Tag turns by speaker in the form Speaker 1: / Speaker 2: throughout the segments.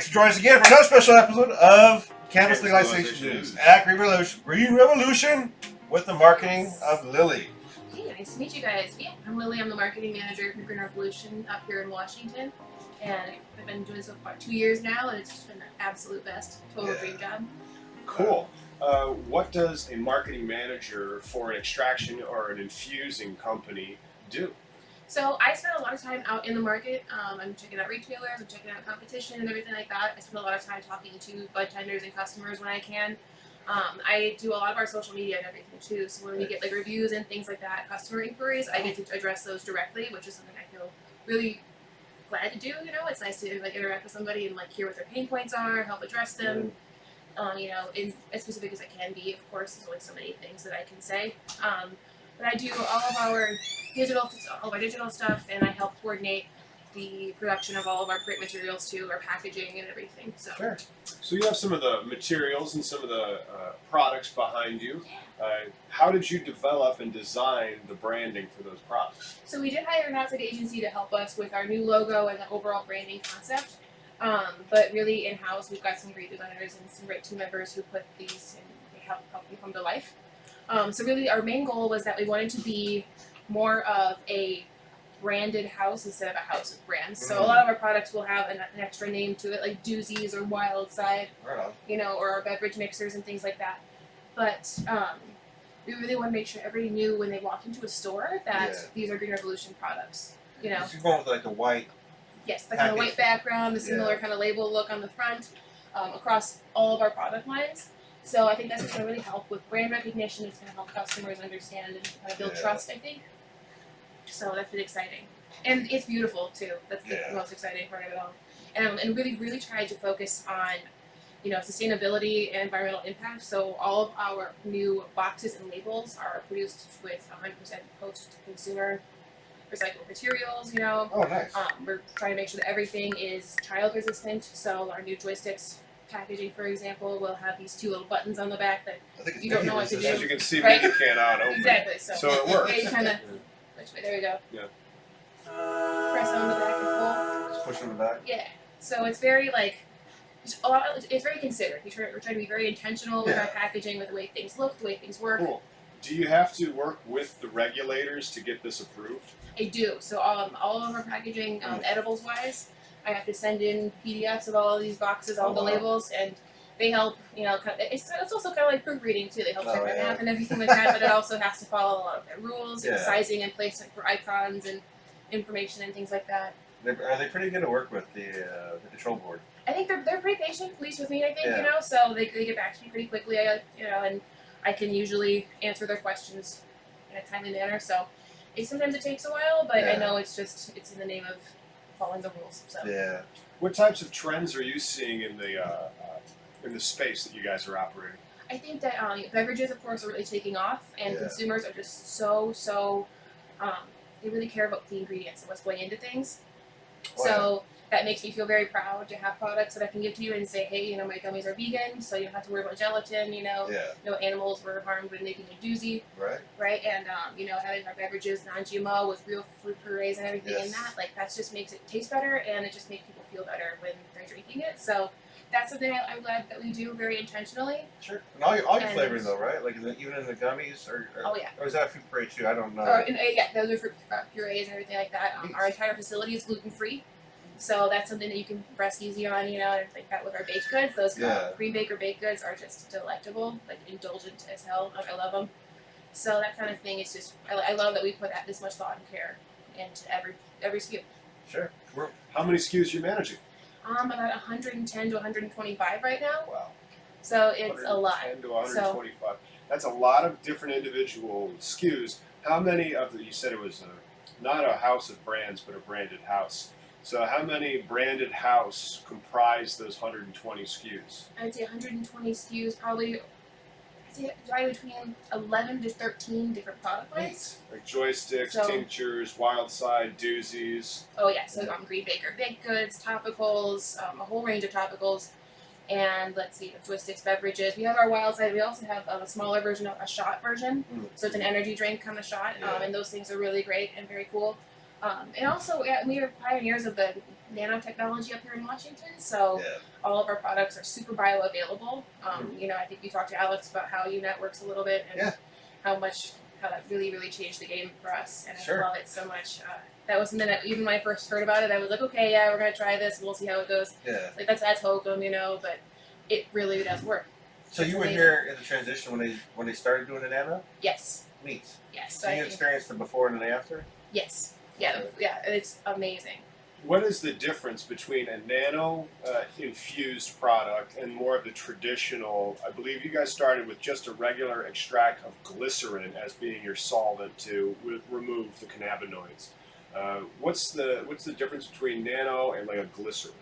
Speaker 1: Thanks for joining us again for another special episode of Cannabis Legalization News at Green Revolution with the marketing of Lily.
Speaker 2: Hey, nice to meet you guys. Yeah, I'm Lily. I'm the marketing manager for Green Revolution up here in Washington. And I've been doing this for about 2 years now, and it's just been the absolute best. Total dream job.
Speaker 3: Cool. What does a marketing manager for an extraction or an infusing company do?
Speaker 2: So I spend a lot of time out in the market. I'm checking out retailers, I'm checking out competition and everything like that. I spend a lot of time talking to bud tenders and customers when I can. I do a lot of our social media and everything too. So when we get like reviews and things like that, customer inquiries, I get to address those directly, which is something I feel really glad to do. You know, it's nice to like interact with somebody and like hear what their pain points are, help address them. You know, in as specific as I can be. Of course, there's only so many things that I can say. But I do all of our digital stuff, and I help coordinate the production of all of our print materials too, our packaging and everything. So.
Speaker 3: Sure. So you have some of the materials and some of the products behind you. How did you develop and design the branding for those products?
Speaker 2: So we did hire an outside agency to help us with our new logo and the overall branding concept. But really in-house, we've got some great designers and some great team members who put these and they help them come to life. So really our main goal was that we wanted to be more of a branded house instead of a house of brands. So a lot of our products will have an extra name to it, like doozies or wild side, you know, or our beverage mixers and things like that. But we really want to make sure everybody knew when they walked into a store that these are Green Revolution products. You know,
Speaker 1: You're going with like the white.
Speaker 2: Yes, the kind of white background, the similar kind of label look on the front, across all of our product lines. So I think that's going to really help with brand recognition. It's going to help customers understand and kind of build trust, I think. So that's been exciting. And it's beautiful, too. That's the most exciting part of it all. And really, really tried to focus on, you know, sustainability and environmental impact. So all of our new boxes and labels are produced with 100% post-consumer recycled materials, you know.
Speaker 1: Oh, nice.
Speaker 2: We're trying to make sure that everything is child resistant. So our new joysticks packaging, for example, will have these 2 little buttons on the back that you don't know what to do.
Speaker 3: As you can see,
Speaker 2: right?
Speaker 3: Miggy can't open.
Speaker 2: Exactly. So
Speaker 3: it works.
Speaker 2: Yeah, you kind of. Which way? There we go.
Speaker 3: Yeah.
Speaker 2: Press on the back and pull.
Speaker 1: Just push on the back.
Speaker 2: Yeah. So it's very like. It's very considered. We're trying to be very intentional with our packaging, with the way things look, the way things work.
Speaker 3: Cool. Do you have to work with the regulators to get this approved?
Speaker 2: I do. So all of our packaging, edibles wise, I have to send in PDFs of all of these boxes, all the labels, and they help. You know, it's also kind of like proofreading too. They help check my math and everything like that, but it also has to follow a lot of their rules and sizing and placement for icons and information and things like that.
Speaker 1: Are they pretty good to work with, the control board?
Speaker 2: I think they're pretty patient, at least with me. I think you know, so they get back to me pretty quickly. You know, and I can usually answer their questions in a timely manner. So sometimes it takes a while, but I know it's in the name of following the rules. So
Speaker 3: What types of trends are you seeing in the space that you guys are operating?
Speaker 2: I think that beverages, of course, are really taking off, and consumers are just so they really care about the ingredients and what's going into things. So that makes me feel very proud to have products that I can give to you and say, hey, you know, my gummies are vegan, so you don't have to worry about gelatin. You know, no animals were harmed when making a doozy. Right. And you know, having our beverages non-GMO with real fruit purees and everything in that, like that just makes it taste better, and it just makes people feel better when they're drinking it. So that's something I'm glad that we do very intentionally.
Speaker 1: Sure. And all your flavors though, right? Like even in the gummies, or is that fruit puree too? I don't know.
Speaker 2: Those are fruit purees and everything like that. Our entire facility is gluten free. So that's something that you can rest easy on, you know, and like that with our baked goods. Those pre-baker baked goods are just delectable, like indulgent as hell. I love them. So that kind of thing is just, I love that we put this much thought and care into every SKU.
Speaker 1: Sure.
Speaker 3: How many SKUs are you managing?
Speaker 2: About 110 to 125 right now.
Speaker 3: Wow.
Speaker 2: So it's a lot.
Speaker 3: 110 to 125. That's a lot of different individual SKUs. How many of you said it was not a house of brands, but a branded house. So how many branded house comprise those 120 SKUs?
Speaker 2: I'd say 120 SKUs, probably between 11 to 13 different product lines.
Speaker 3: Like joysticks, tinctures, wild side, doozies.
Speaker 2: Oh yeah, so Green Baker baked goods, topicals, a whole range of topicals. And let's see, joysticks, beverages. We have our wild side. We also have a smaller version, of a shot version. So it's an energy drink kind of shot. And those things are really great and very cool. And also, yeah, we are pioneers of the nanotechnology up here in Washington, so
Speaker 1: Yeah.
Speaker 2: all of our products are super bioavailable. You know, I think you talked to Alex about how UNET works a little bit and how that really changed the game for us, and I love it so much. That was something that even when I first heard about it, I was like, okay, yeah, we're gonna try this and we'll see how it goes.
Speaker 1: Yeah.
Speaker 2: Like that's hokum, you know, but it really does work.
Speaker 1: So you were here in the transition when they started doing the nano?
Speaker 2: Yes.
Speaker 1: Neat.
Speaker 2: Yes.
Speaker 1: So you experienced the before and the after?
Speaker 2: Yes. Yeah. Yeah. It's amazing.
Speaker 3: What is the difference between a nano infused product and more of the traditional? I believe you guys started with just a regular extract of glycerin as being your solvent to remove the cannabinoids. What's the difference between nano and like a glycerin?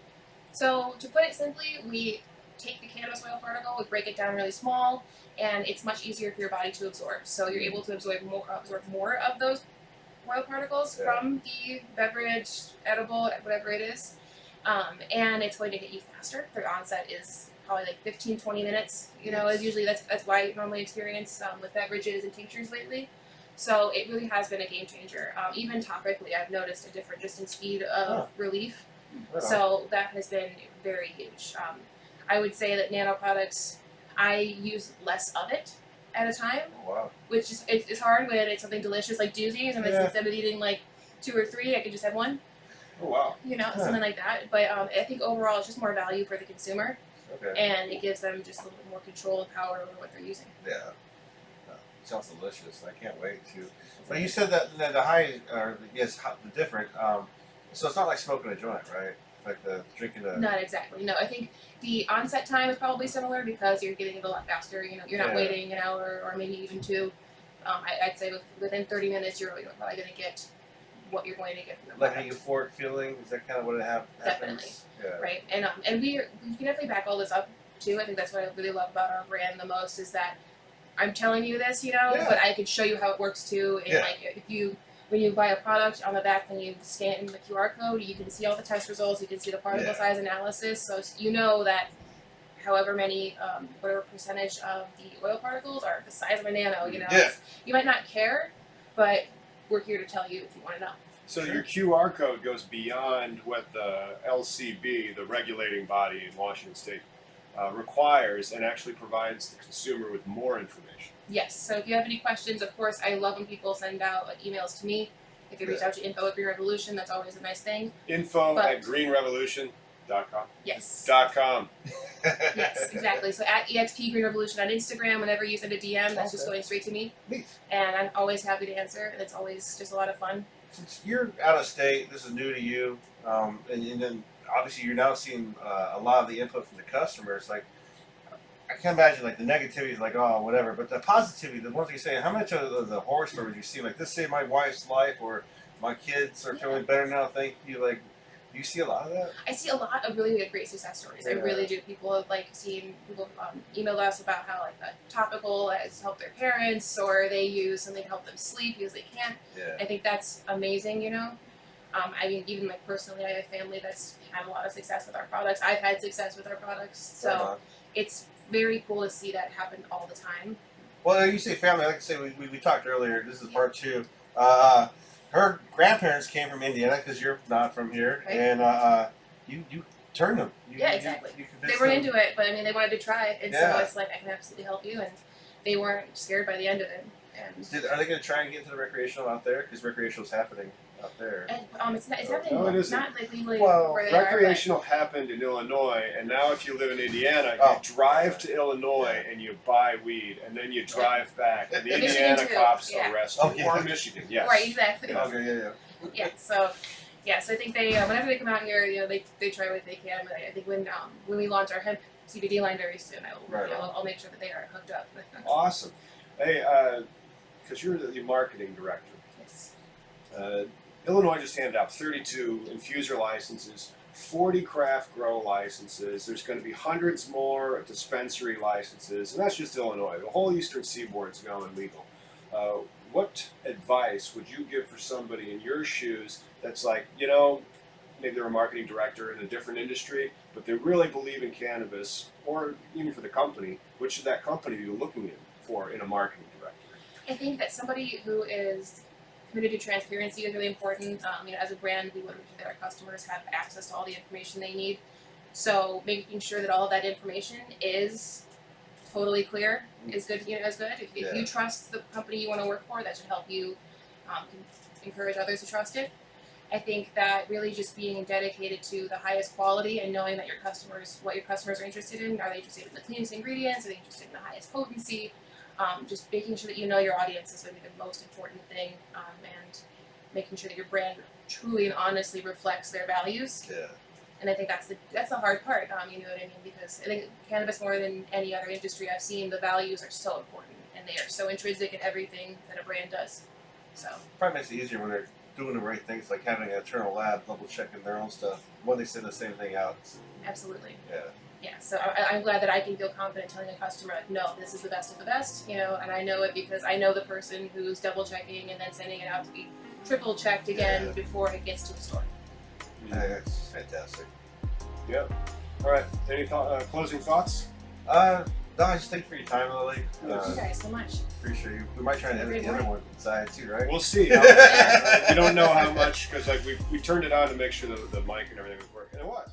Speaker 2: So to put it simply, we take the cannabis oil particle, we break it down really small, and it's much easier for your body to absorb. So you're able to absorb more of those oil particles from the beverage, edible, whatever it is. And it's going to hit you faster. The onset is probably like 15-20 minutes. You know, is usually that's why I normally experience with beverages and tinctures lately. So it really has been a game changer. Even topically, I've noticed a difference just in speed of relief. So that has been very huge. I would say that nano products, I use less of it at a time, which is it's hard when it's something delicious like doozies, and instead of eating like 2 or 3, I could just have 1.
Speaker 3: Oh wow!
Speaker 2: You know, something like that. But I think overall, it's just more value for the consumer, and it gives them just a little bit more control and power over what they're using.
Speaker 1: Yeah, sounds delicious. I can't wait to. But you said that the high, or yes, the different. So it's not like smoking a joint, right? Like the drinking a.
Speaker 2: Not exactly. No, I think the onset time is probably similar because you're getting it a lot faster. You know, you're not waiting an hour or maybe even 2. I'd say within 30 minutes, you're probably going to get what you're going to get from the
Speaker 1: like a euphoric feeling. Is that kind of what it happens?
Speaker 2: Definitely.
Speaker 1: Yeah.
Speaker 2: Right. And we can definitely back all this up too. I think that's what I really love about our brand the most is that I'm telling you this, you know, but I can show you how it works too. And like when you buy a product on the back and you scan the QR code, you can see all the test results. You can see the particle size analysis. So you know that however many, whatever percentage of the oil particles are the size of a nano, you know. You might not care, but we're here to tell you if you want to know.
Speaker 3: So your QR code goes beyond what the LCB, the regulating body in Washington State, requires and actually provides the consumer with more information.
Speaker 2: Yes. So if you have any questions, of course, I love when people send out emails to me. If you reach out to info at Green Revolution, that's always a nice thing.
Speaker 3: Info at greenrevolution.com.
Speaker 2: Yes.
Speaker 3: .com.
Speaker 2: Yes, exactly. So at EXP Green Revolution on Instagram, whenever you send a DM, that's just going straight to me.
Speaker 1: Neat.
Speaker 2: And I'm always happy to answer, and it's always just a lot of fun.
Speaker 1: Since you're out of state, this is new to you, and then obviously you're now seeing a lot of the input from the customers. Like, I can't imagine like the negativity is like, oh, whatever, but the positivity, the ones you say, how much of the horror stories you see, like this saved my wife's life, or my kids are feeling better now, thank you. Like, do you see a lot of that?
Speaker 2: I see a lot of really great success stories. I really do. People have like seen people email us about how like a topical has helped their parents, or they use something to help them sleep because they can't. I think that's amazing, you know. I mean, even like personally, I have a family that's had a lot of success with our products. I've had success with our products, so it's very cool to see that happen all the time.
Speaker 1: Well, you say family. Like I say, we talked earlier. This is part 2. Her grandparents came from Indiana because you're not from here, and you turned them.
Speaker 2: Exactly. They weren't into it, but I mean, they wanted to try it, and so it's like I can absolutely help you, and they weren't scared by the end of it. And
Speaker 1: are they going to try and get into the recreational out there? Because recreational is happening out there.
Speaker 2: And, it's happening.
Speaker 3: No, it isn't.
Speaker 2: Not like legally
Speaker 3: well,
Speaker 2: where they
Speaker 3: recreational happened in Illinois, and now if you live in Indiana, you drive to Illinois and you buy weed, and then you drive back, and the Indiana cops arrest you. Or Michigan, yes.
Speaker 2: Right, exactly.
Speaker 1: Okay,
Speaker 2: So I think they whenever they come out here, you know, they try what they can. But I think when we launch our hemp CBD line very soon, I'll make sure that they are hooked up.
Speaker 3: Awesome. Hey, because you're the marketing director.
Speaker 2: Yes.
Speaker 3: Illinois just handed out 32 infuser licenses, 40 craft grow licenses. There's going to be hundreds more dispensary licenses, and that's just Illinois. The whole Eastern Seaboard's going legal. What advice would you give for somebody in your shoes that's like, you know, maybe they're a marketing director in a different industry, but they really believe in cannabis, or even for the company, what should that company be looking for in a marketing director?
Speaker 2: I think that somebody who is committed to transparency is really important. As a brand, we want to make sure that our customers have access to all the information they need. So making sure that all of that information is totally clear is good. Is good. If you trust the company you want to work for, that should help you encourage others to trust it. I think that really just being dedicated to the highest quality and knowing that what your customers are interested in. Are they interested in the cleanest ingredients? Are they interested in the highest potency? Just making sure that you know your audience is going to be the most important thing, and making sure that your brand truly and honestly reflects their values.
Speaker 1: Yeah.
Speaker 2: And I think that's the hard part. You know what I mean? Because I think cannabis, more than any other industry I've seen, the values are so important and they are so intrinsic in everything that a brand does. So
Speaker 1: Probably makes it easier when they're doing the right things, like having an internal lab double checking their own stuff when they send the same thing out.
Speaker 2: absolutely.
Speaker 1: Yeah.
Speaker 2: Yeah, so I'm glad that I can feel confident telling a customer, like, no, this is the best of the best, and I know it because I know the person who's double checking and then sending it out to be triple checked again before it gets to the store.
Speaker 1: That's fantastic.
Speaker 3: Yep. All right. Any closing thoughts?
Speaker 1: No, I just thank you for your time, Lily.
Speaker 2: Thank you guys so much.
Speaker 1: Appreciate you. We might try to edit the other one inside too, right?
Speaker 3: We'll see. You don't know how much because we turned it on to make sure the mic and everything was working. And it was.